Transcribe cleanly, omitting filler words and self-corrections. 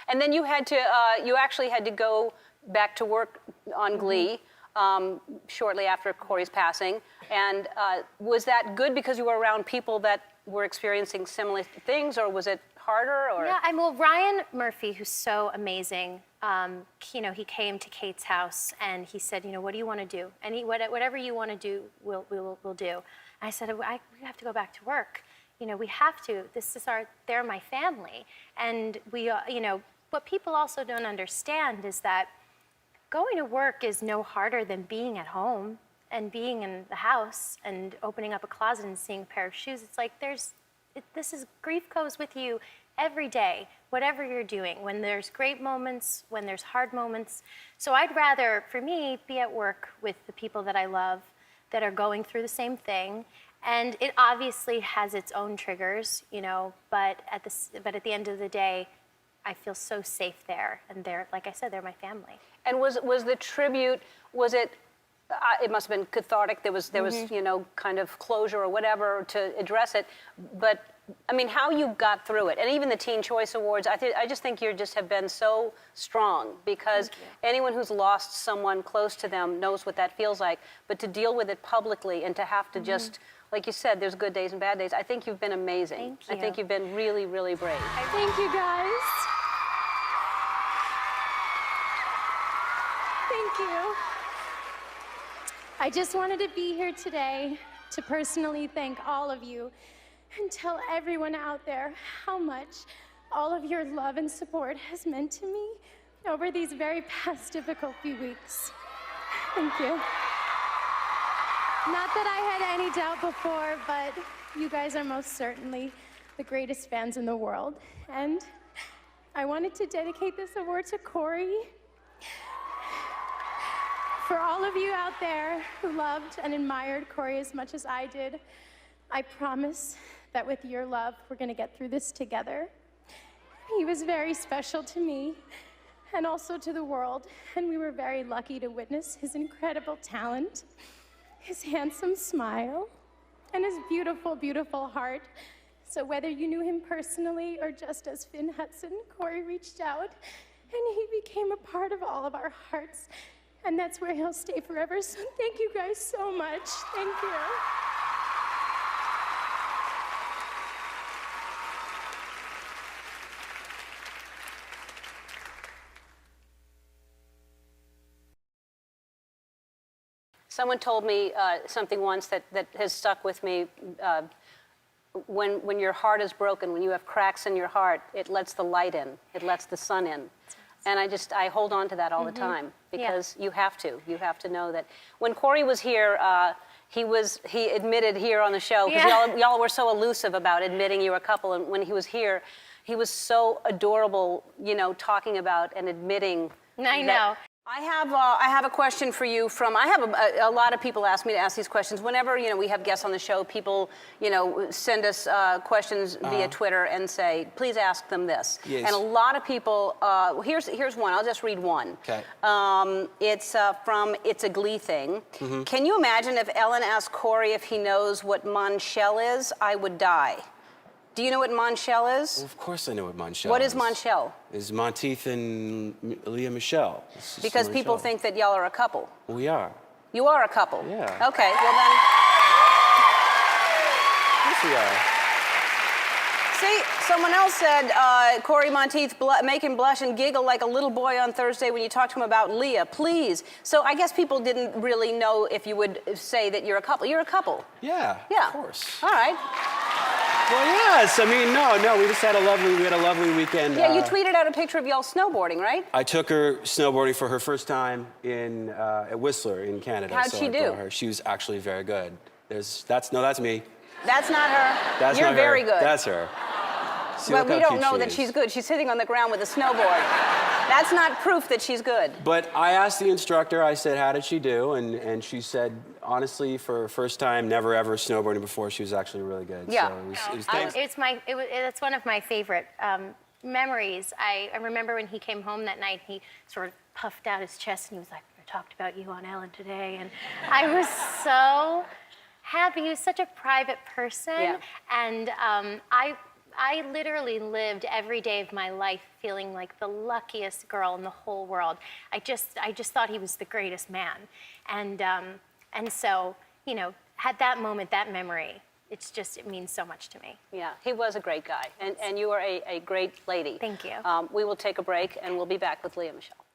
And then you had to, you actually had to go back to work on Glee shortly after Corey's passing. And was that good because you were around people that were experiencing similar things, or was it harder? Or? Yeah, well, Ryan Murphy, who's so amazing, you know, he came to Kate's house and he said, you know, what do you want to do? And whatever you want to do, we'll do. And I said, we have to go back to work. You know, we have to. This is they're my family. And we, you know, what people also don't understand is that going to work is no harder than being at home and being in the house and opening up a closet and seeing a pair of shoes. It's like grief goes with you every day, whatever you're doing, when there's great moments, when there's hard moments. So I'd rather, for me, be at work with the people that I love that are going through the same thing. And it obviously has its own triggers, you know, but at the end of the day, I feel so safe there. And they're, like I said, they're my family. And was the tribute, was it, it must have been cathartic, there was, you know, kind of closure or whatever to address it, but I mean, how you got through it, and even the Teen Choice Awards, I just think you just have been so strong, because anyone who's lost someone close to them knows what that feels like, but to deal with it publicly and to have to just, like you said, there's good days and bad days. I think you've been amazing. Thank you. I think you've been really, really brave. Thank you, guys. Thank you. I just wanted to be here today to personally thank all of you and tell everyone out there how much all of your love and support has meant to me over these very past difficult few weeks. Thank you. Not that I had any doubt before, but you guys are most certainly the greatest fans in the world. And I wanted to dedicate this award to Corey. For all of you out there who loved and admired Corey as much as I did, I promise that with your love, we're gonna get through this together. He was very special to me and also to the world, and we were very lucky to witness his incredible talent, his handsome smile, and his beautiful, beautiful heart. So whether you knew him personally or just as Finn Hudson, Corey reached out, and he became a part of all of our hearts, and that's where he'll stay forever. So thank you guys so much. Thank you. Someone told me something once that has stuck with me. When your heart is broken, when you have cracks in your heart, it lets the light in, it lets the sun in. And I hold on to that all the time, because you have to know that. When Corey was here, he admitted here on the show, because y'all were so elusive about admitting you were a couple, and when he was here, he was so adorable, you know, talking about and admitting. I know. I have a question for you from, I have a lot of people ask me to ask these questions. Whenever, you know, we have guests on the show, people, you know, send us questions via Twitter and say, please ask them this. Yes. And a lot of people, here's one, I'll just read one. Okay. It's from It's a Glee Thing. Can you imagine if Ellen asked Corey if he knows what Monshell is? I would die. Do you know what Monshell is? Well, of course I know what Monshell is. What is Monshell? Is Monteith and Leah Michelle. Because people think that y'all are a couple. We are. You are a couple? Yeah. Okay, well then. Yes, we are. See, someone else said, Corey Monteith, make him blush and giggle like a little boy on Thursday when you talk to him about Leah, please. So I guess people didn't really know if you would say that you're a couple. You're a couple. Yeah, Yeah. of course. All right. Well, yes. I mean, no, we just had a lovely weekend. Yeah, you tweeted out a picture of y'all snowboarding, right? I took her snowboarding for her first time at Whistler in Canada. How'd she do? She was actually very good. That's me. That's not her. That's You're not her. very good. That's her. See, But look we how don't cute know she that is. she's good. She's sitting on the ground with a snowboard. That's not proof that she's good. But I asked the instructor, I said, how did she do? And she said, honestly, for her first time, never ever snowboarding before, she was actually really good. Yeah. So it was thanks. It's one of my favorite memories. I remember when he came home that night, he sort of puffed out his chest and he was like, I talked about you on Ellen today. And I was so happy. He was such a private person. Yeah. And I literally lived every day of my life feeling like the luckiest girl in the whole world. I just thought he was the greatest man. And so, you know, had that moment, that memory, it means so much to me. Yeah, he was a great guy, and you are a great lady. Thank you. We will take a break, and we'll be back with Leah Michelle.